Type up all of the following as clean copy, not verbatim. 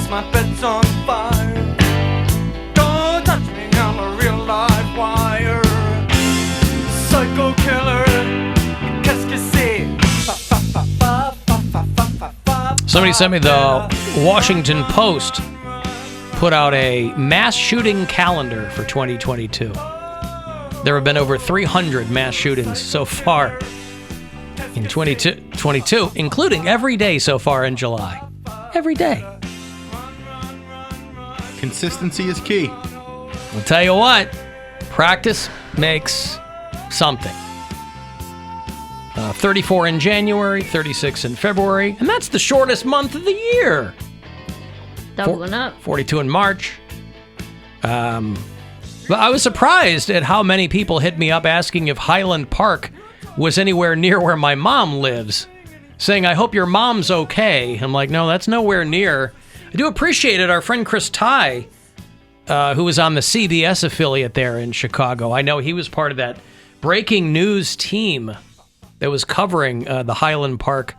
'cause my bed's on fire. Don't touch me, I'm a real live wire. Psycho killer, qu'est-ce que c'est? Somebody sent me the Washington Post put out a mass shooting calendar for 2022. There have been over 300 mass shootings so far in 2022, including every day so far in July. Every day. Consistency is key. I'll tell you what, practice makes something. 34 in January, 36 in February, and that's the shortest month of the year. Doubling up. 42 in March. But I was surprised at how many people hit me up asking if Highland Park was anywhere near where my mom lives, saying, I hope your mom's okay. I'm like, no, that's nowhere near. I do appreciate it. Our friend Chris Ty, who was on the CBS affiliate there in Chicago, I know he was part of that breaking news team that was covering the Highland Park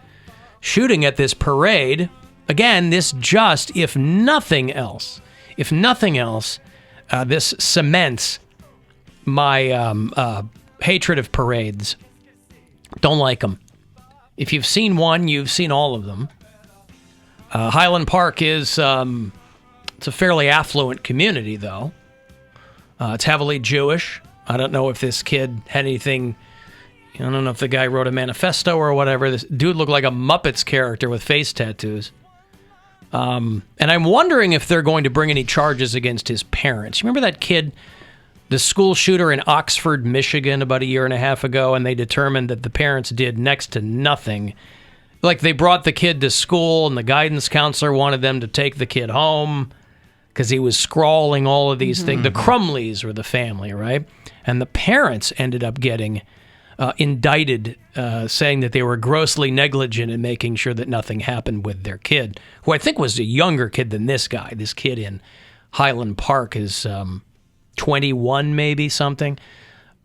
shooting at this parade. Again, this just, if nothing else, this cements my hatred of parades. Don't like them. If you've seen one, you've seen all of them. Highland Park is it's a fairly affluent community, though. It's heavily Jewish. I don't know if this kid had anything. I don't know if the guy wrote a manifesto or whatever. This dude looked like a Muppets character with face tattoos. And I'm wondering if they're going to bring any charges against his parents. You remember that kid, the school shooter in Oxford, Michigan, about a year and a half ago, and they determined that the parents did next to nothing. Like, they brought the kid to school, and the guidance counselor wanted them to take the kid home because he was scrawling all of these things. The Crumleys were the family, right? And the parents ended up getting indicted, saying that they were grossly negligent in making sure that nothing happened with their kid, who I think was a younger kid than this guy. This kid in Highland Park is 21, maybe, something.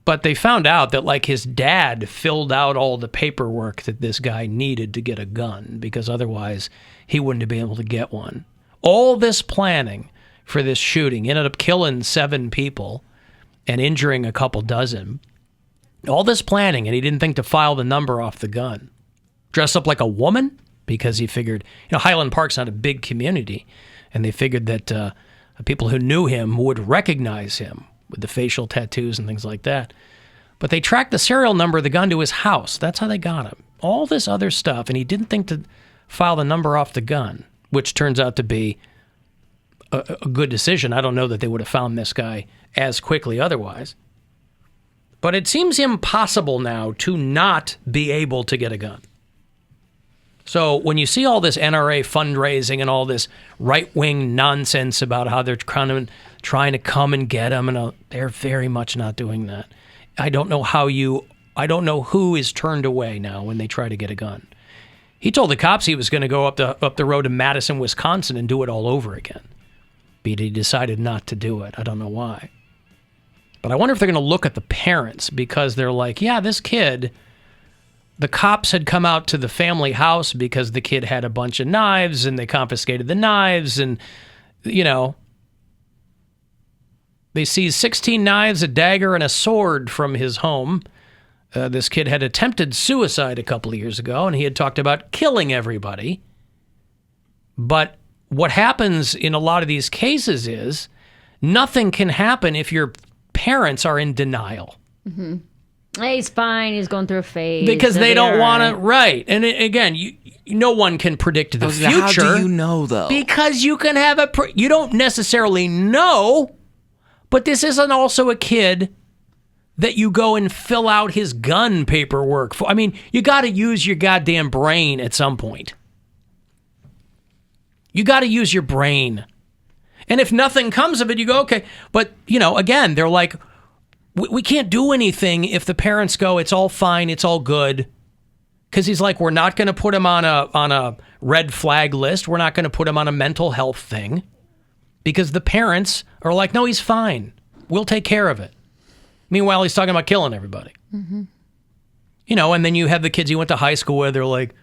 But they found out that, like, his dad filled out all the paperwork that this guy needed to get a gun, because otherwise he wouldn't have been able to get one. All this planning for this shooting ended up killing 7 people and injuring a couple dozen. All this planning, and he didn't think to file the number off the gun. Dress up like a woman, because he figured, Highland Park's not a big community, and they figured that people who knew him would recognize him with the facial tattoos and things like that. But they tracked the serial number of the gun to his house. That's how they got him. All this other stuff, and he didn't think to file the number off the gun, which turns out to be a good decision. I don't know that they would have found this guy as quickly otherwise. But it seems impossible now to not be able to get a gun. So when you see all this NRA fundraising and all this right-wing nonsense about how they're trying to come and get them, and they're very much not doing that. I don't know who is turned away now when they try to get a gun. He told the cops he was going to go up the road to Madison, Wisconsin, and do it all over again. But he decided not to do it. I don't know why. But I wonder if they're going to look at the parents, because they're like, yeah, this kid, the cops had come out to the family house because the kid had a bunch of knives, and they confiscated the knives, and, they seized 16 knives, a dagger, and a sword from his home. This kid had attempted suicide a couple of years ago, and he had talked about killing everybody. But what happens in a lot of these cases is nothing can happen if your parents are in denial. Mm-hmm. He's fine. He's going through a phase. Because they don't want to, right. And again, no one can predict the future. How do you know, though? Because you can have you don't necessarily know, but this isn't also a kid that you go and fill out his gun paperwork for. I mean, you got to use your goddamn brain at some point. You got to use your brain. And if nothing comes of it, you go, okay. But, again, they're like, we can't do anything if the parents go, it's all fine, it's all good. Because he's like, we're not going to put him on a red flag list. We're not going to put him on a mental health thing. Because the parents are like, no, he's fine. We'll take care of it. Meanwhile, he's talking about killing everybody. Mm-hmm. And then you have the kids you went to high school with, they're like,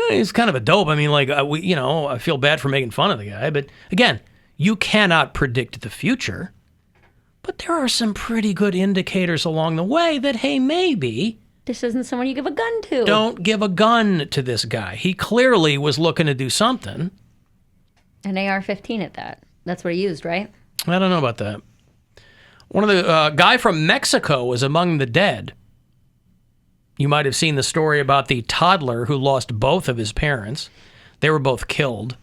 He's kind of a dope. I mean, like, I feel bad for making fun of the guy. But again, you cannot predict the future. But there are some pretty good indicators along the way that, hey, maybe... This isn't someone you give a gun to. Don't give a gun to this guy. He clearly was looking to do something. An AR-15 at that. That's what he used, right? I don't know about that. One of the guy from Mexico was among the dead. You might have seen the story about the toddler who lost both of his parents. They were both killed.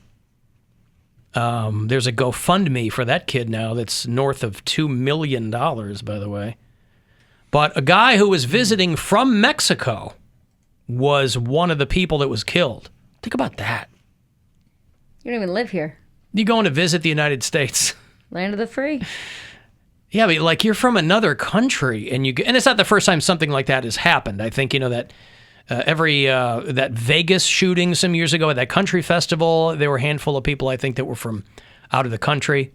There's a GoFundMe for that kid now that's north of $2 million, by the way. But a guy who was visiting from Mexico was one of the people that was killed. Think about that. You don't even live here. You going to visit the United States. Land of the free. Yeah, but like you're from another country, and it's not the first time something like that has happened. I think that that Vegas shooting some years ago at that country festival, there were a handful of people I think that were from out of the country.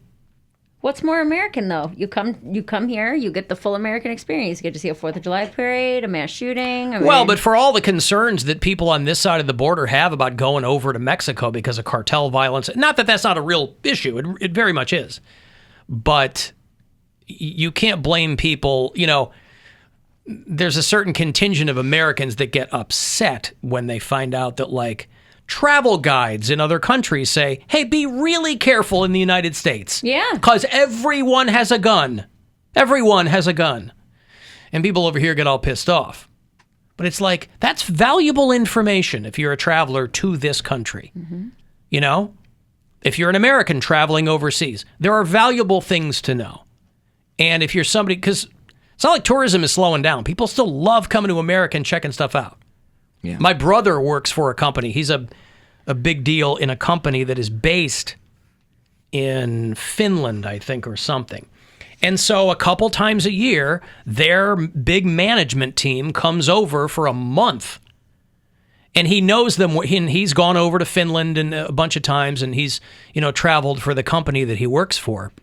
What's more American though? You come here, you get the full American experience. You get to see a 4th of July parade, a mass shooting. Well, but for all the concerns that people on this side of the border have about going over to Mexico because of cartel violence, not that that's not a real issue. It very much is. But you can't blame people. There's a certain contingent of Americans that get upset when they find out that, like, travel guides in other countries say, hey, be really careful in the United States. Yeah. Because everyone has a gun. Everyone has a gun. And people over here get all pissed off. But it's like, that's valuable information if you're a traveler to this country. Mm-hmm. If you're an American traveling overseas, there are valuable things to know. And if you're somebody, because it's not like tourism is slowing down. People still love coming to America and checking stuff out. Yeah. My brother works for a company. He's a big deal in a company that is based in Finland, I think, or something. And so a couple times a year, their big management team comes over for a month. And he knows them. He's gone over to Finland and a bunch of times, and he's, traveled for the company that he works for.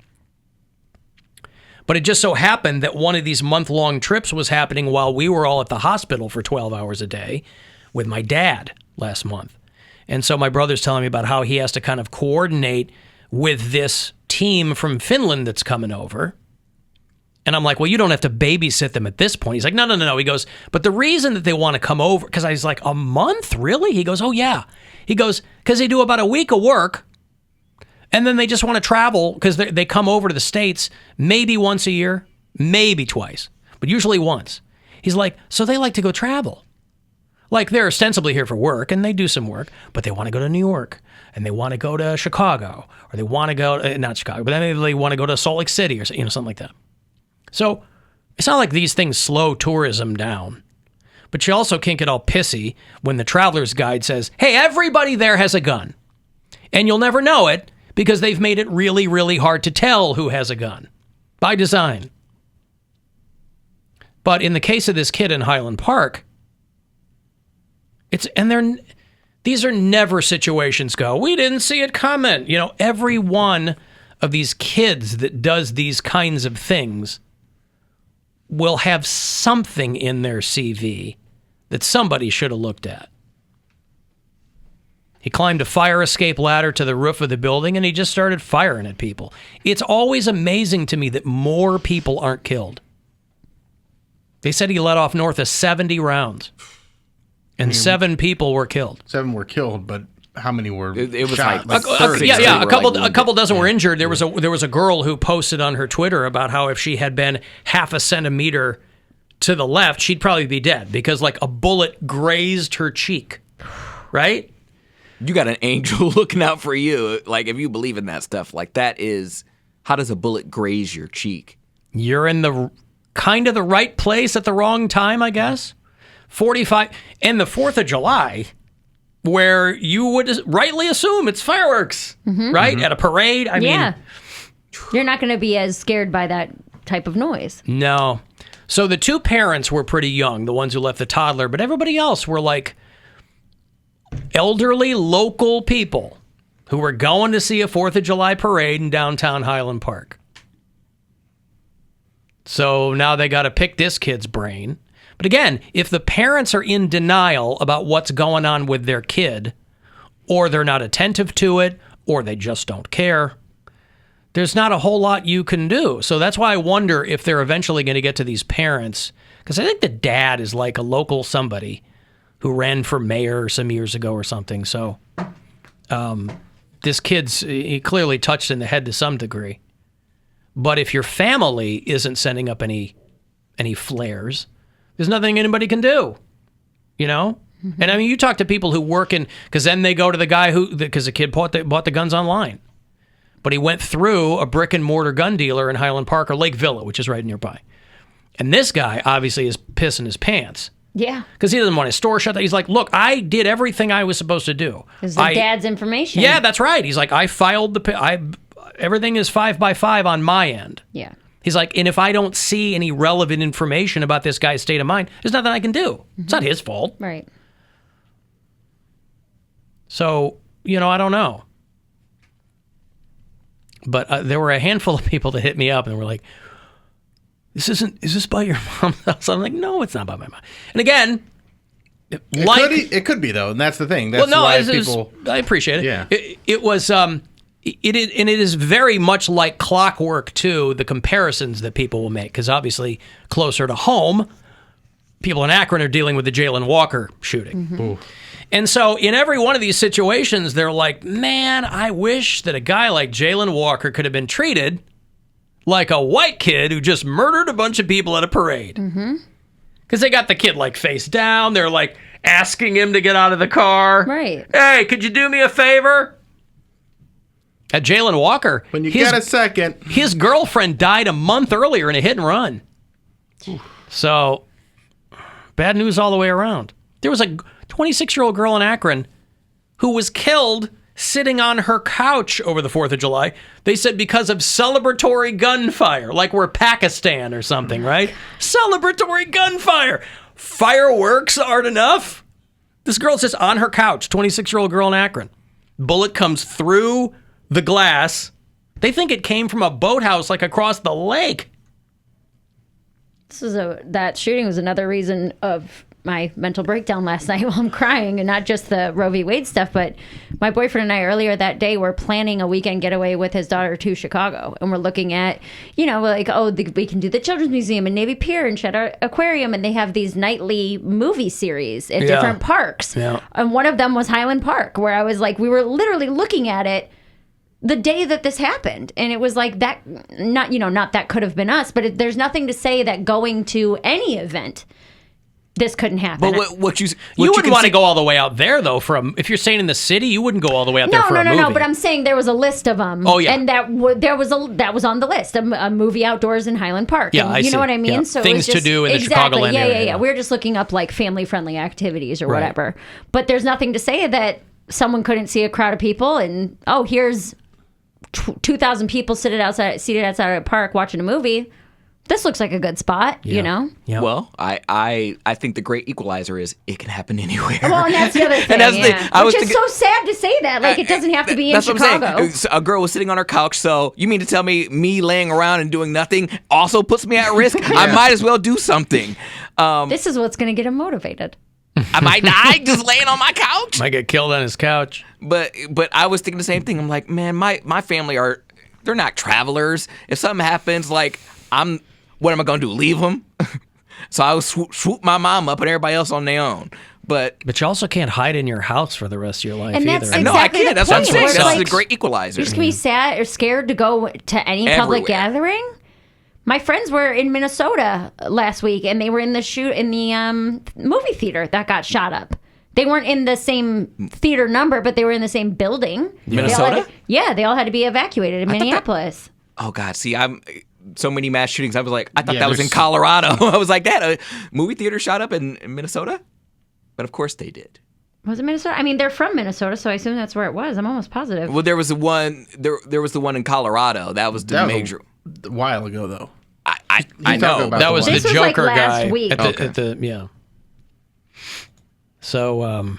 But it just so happened that one of these month-long trips was happening while we were all at the hospital for 12 hours a day with my dad last month. And so my brother's telling me about how he has to kind of coordinate with this team from Finland that's coming over. And I'm like, well, you don't have to babysit them at this point. He's like, no. He goes, but the reason that they want to come over, because I was like, a month? Really? He goes, oh, yeah. He goes, because they do about a week of work. And then they just want to travel because they come over to the States maybe once a year, maybe twice, but usually once. He's like, so they like to go travel. Like they're ostensibly here for work and they do some work, but they want to go to New York and they want to go to Chicago or they want to go, not Chicago, but then they want to go to Salt Lake City or something like that. So it's not like these things slow tourism down, but you also can't get all pissy when the traveler's guide says, hey, everybody there has a gun and you'll never know it. Because they've made it really, really hard to tell who has a gun. By design. But in the case of this kid in Highland Park, these are never situations we didn't see it coming. Every one of these kids that does these kinds of things will have something in their CV that somebody should have looked at. He climbed a fire escape ladder to the roof of the building, and he just started firing at people. It's always amazing to me that more people aren't killed. They said he let off north of 70 rounds, and 7 people were killed. 7 were killed, but how many were it was shot? like 30. A couple dozen were injured. There was a girl who posted on her Twitter about how if she had been half a centimeter to the left, she'd probably be dead because like a bullet grazed her cheek, right? You got an angel looking out for you. Like, if you believe in that stuff, like that is, how does a bullet graze your cheek? You're in the kind of the right place at the wrong time, I guess. 45, and the 4th of July, where you would rightly assume it's fireworks, right? Mm-hmm. At a parade. I mean, you're not going to be as scared by that type of noise. No. So the 2 parents were pretty young, the ones who left the toddler, but everybody else were like elderly local people who were going to see a 4th of July parade in downtown Highland Park. So now they got to pick this kid's brain. But again, if the parents are in denial about what's going on with their kid, or they're not attentive to it, or they just don't care, there's not a whole lot you can do. So that's why I wonder if they're eventually going to get to these parents, because I think the dad is like a local somebody who ran for mayor some years ago or something. So this kid's he clearly touched in the head to some degree. But if your family isn't sending up any flares, there's nothing anybody can do, you know? Mm-hmm. And I mean, you talk to people who work in, because then they go to the guy because the kid bought the guns online. But he went through a brick and mortar gun dealer in Highland Park or Lake Villa, which is right nearby. And this guy obviously is pissing his pants. Yeah. Because he doesn't want his store shut down. He's like, look, I did everything I was supposed to do. It's the dad's information. Yeah, that's right. He's like, I filed everything is 5 by 5 on my end. Yeah. He's like, and if I don't see any relevant information about this guy's state of mind, there's nothing I can do. Mm-hmm. It's not his fault. Right. So, I don't know. But there were a handful of people that hit me up and were like, is this by your mom's house? I'm like, no, it's not by my mom. And again, it could be though, and that's the thing. That's why people. I appreciate it. Yeah. It was, it is very much like clockwork too, the comparisons that people will make, because obviously closer to home, people in Akron are dealing with the Jalen Walker shooting. Mm-hmm. And so in every one of these situations, they're like, man, I wish that a guy like Jalen Walker could have been treated like a white kid who just murdered a bunch of people at a parade. Because they got the kid like face down. They're like asking him to get out of the car. Right. Hey, could you do me a favor? At Jalen Walker, when you get a second, his girlfriend died a month earlier in a hit and run. So bad news all the way around. There was a 26-year-old girl in Akron who was killed sitting on her couch over the 4th of July. They said because of celebratory gunfire, like we're Pakistan or something, right? Celebratory gunfire. Fireworks aren't enough. This girl's just on her couch, 26-year-old girl in Akron. Bullet comes through the glass. They think it came from a boathouse like across the lake. That shooting was another reason of my mental breakdown last night while I'm crying, and not just the Roe v. Wade stuff, but my boyfriend and I earlier that day were planning a weekend getaway with his daughter to Chicago, and we're looking at, we can do the Children's Museum and Navy Pier and Shed Aquarium, and they have these nightly movie series at different parks. Yeah. And one of them was Highland Park, where I was like, we were literally looking at it the day that this happened, and it was like that, not that could have been us, but there's nothing to say that going to any event this couldn't happen. But you wouldn't want to go all the way out there, though. If you're staying in the city, you wouldn't go all the way out there for a movie. No. But I'm saying there was a list of them. Oh yeah, and that was on the list. A movie outdoors in Highland Park. Yeah, and you know what I mean. Yeah. So things it was just, to do in the Chicagoland area. Yeah. We're just looking up like family friendly activities or whatever. But there's nothing to say that someone couldn't see a crowd of people and here's 2,000 people seated outside a park watching a movie. This looks like a good spot, Yeah. Well, I think the great equalizer is it can happen anywhere. Well, and that's the other thing. Which is so sad to say that. Like, it doesn't have to be in Chicago. What I'm saying. A girl was sitting on her couch, so you mean to tell me laying around and doing nothing also puts me at risk? I might as well do something. This is what's going to get him motivated. I might die just laying on my couch. Might get killed on his couch. But I was thinking the same thing. I'm like, man, my family they're not travelers. If something happens, like what am I going to do? Leave them? So I would swoop my mom up and everybody else on their own. But you also can't hide in your house for the rest of your life and either. That's no, I can't. That's what I'm saying. That's like, the great equalizer. You're just going to be sad or scared to go to any public gathering? My friends were in Minnesota last week, and they were in the movie theater that got shot up. They weren't in the same theater number, but they were in the same building. Minnesota? They all had to be evacuated in Minneapolis. Oh God! See, I'm so many mass shootings. I was like, I thought that was in Colorado. I was like, a movie theater shot up in Minnesota, but of course they did. Was it Minnesota? I mean, they're from Minnesota, so I assume that's where it was. I'm almost positive. Well, there was the one. There was the one in Colorado. That was the major. A while ago, though. I know that was the This was Joker like last guy week. at the. So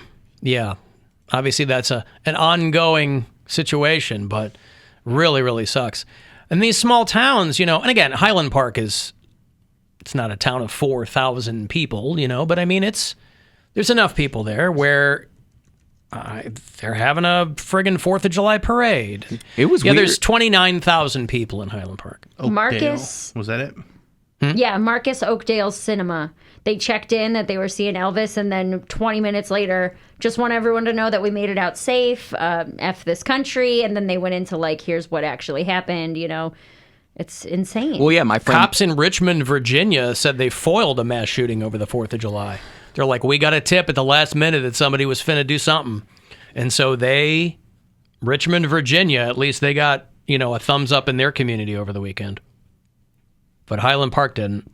obviously that's an ongoing situation, but really, really sucks. And these small towns, and again, Highland Park is It's not a town of 4,000 people, but I mean, there's enough people there where they're having a friggin' 4th of July parade. It was weird. There's 29,000 people in Highland Park. Marcus. Was that it? Yeah, Marcus Oakdale Cinema. They checked in that they were seeing Elvis, and then 20 minutes later, just want everyone to know that we made it out safe, F this country, and then they went into, here's what actually happened, It's insane. Well, yeah, my friend... Cops in Richmond, Virginia said they foiled a mass shooting over the 4th of July. They're like, we got a tip at the last minute that somebody was finna do something. And so Richmond, Virginia, at least they got, a thumbs up in their community over the weekend. But Highland Park didn't.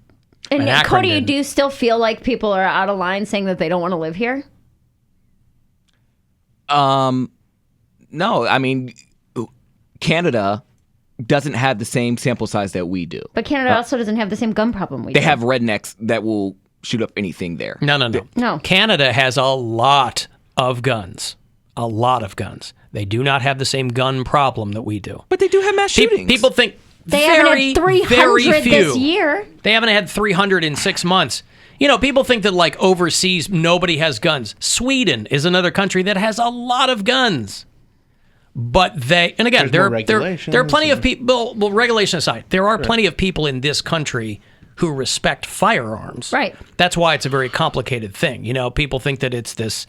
And Akron Cody, didn't. do you still feel like people are out of line saying that they don't want to live here? No, I mean, Canada doesn't have the same sample size that we do. But Canada also doesn't have the same gun problem we do. They have rednecks that will shoot up anything there. No. Canada has a lot of guns. A lot of guns. They do not have the same gun problem that we do. But they do have mass shootings. People think they very, haven't had 300 very few. this year. They haven't had 300 in 6 months. People think that overseas nobody has guns. Sweden is another country that has a lot of guns. But there are plenty of people, well, regulation aside, there are plenty of people in this country who respect firearms. Right. That's why it's a very complicated thing. People think that it's this,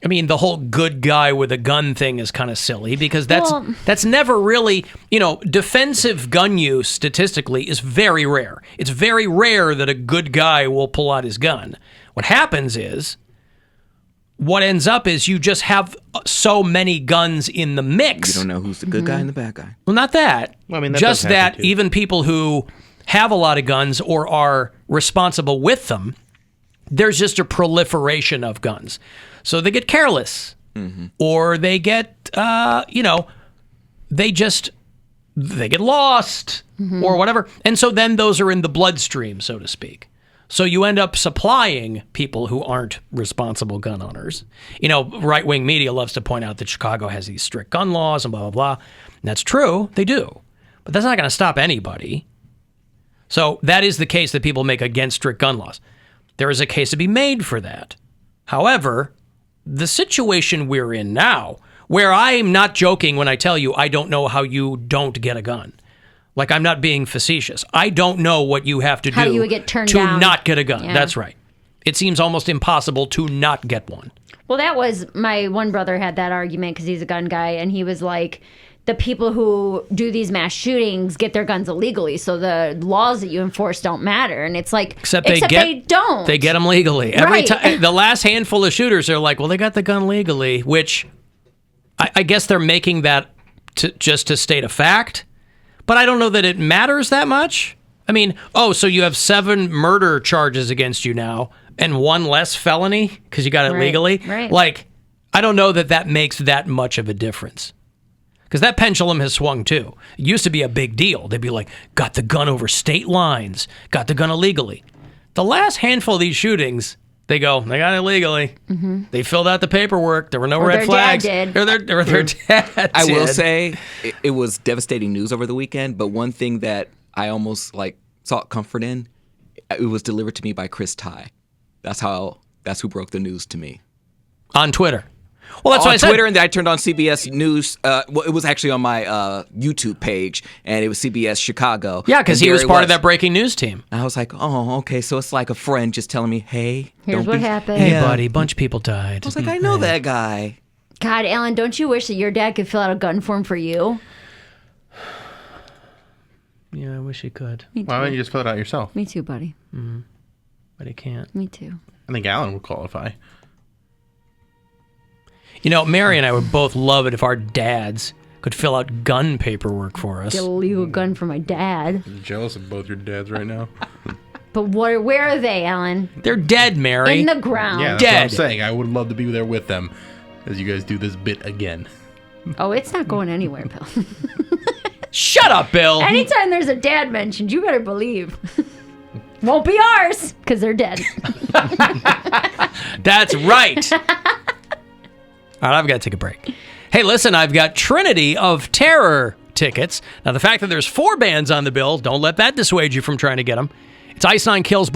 the whole good guy with a gun thing is kind of silly because that's never really, defensive gun use statistically is very rare. It's very rare that a good guy will pull out his gun. What happens is, what ends up is you just have so many guns in the mix. You don't know who's the good guy and the bad guy. Well, not that. Well, that just does happen that too. even people who have a lot of guns or are responsible with them, there's just a proliferation of guns. So they get careless or they get, they get lost or whatever. And so then those are in the bloodstream, so to speak. So you end up supplying people who aren't responsible gun owners. Right-wing media loves to point out that Chicago has these strict gun laws and blah, blah, blah. And that's true. They do. But that's not going to stop anybody. So that is the case that people make against strict gun laws. There is a case to be made for that. However, the situation we're in now, where I'm not joking when I tell you I don't know how you don't get a gun. I'm not being facetious. I don't know what you have to How do you would get turned to down. not get a gun. Yeah. That's right. It seems almost impossible to not get one. Well, that was, my one brother had that argument because he's a gun guy, and he was like, the people who do these mass shootings get their guns illegally, so the laws that you enforce don't matter. And it's like, except they don't. They get them legally. Every Right. time, the last handful of shooters are like, well, they got the gun legally, which I guess they're making that just to state a fact. But I don't know that it matters that much. So you have 7 murder charges against you now and 1 less felony because you got it legally. Right. I don't know that makes that much of a difference. Because that pendulum has swung too. It used to be a big deal. They'd be like, got the gun over state lines, got the gun illegally. The last handful of these shootings, they got it illegally. Mm-hmm. They filled out the paperwork. There were no red flags. Dad did. Or their dad I will did. say it was devastating news over the weekend, but one thing that I almost sought comfort in, it was delivered to me by Chris Ty. That's who broke the news to me. On Twitter. Well, that's on what I said. Twitter, and then I turned on CBS News. It was actually on my YouTube page, and it was CBS Chicago. Yeah, because he was part of that breaking news team. And I was like, oh, okay, so it's like a friend just telling me, hey, Here's what happened. Hey, buddy, a bunch of people died. I was like, I know that guy. God, Alan, don't you wish that your dad could fill out a gun form for you? Yeah, I wish he could. Why don't you just fill it out yourself? Me too, buddy. But he can't. Me too. I think Alan would qualify. Mary and I would both love it if our dads could fill out gun paperwork for us. Get a legal gun for my dad. I'm jealous of both your dads right now. But where are they, Alan? They're dead, Mary. In the ground. Yeah, that's Dead. what I'm saying. I would love to be there with them as you guys do this bit again. Oh, it's not going anywhere, Bill. Shut up, Bill. Anytime there's a dad mentioned, you better believe. Won't be ours, because they're dead. That's right. All right, I've got to take a break. Hey, listen, I've got Trinity of Terror tickets. Now, the fact that there's 4 bands on the bill, don't let that dissuade you from trying to get them. It's Ice Nine Kills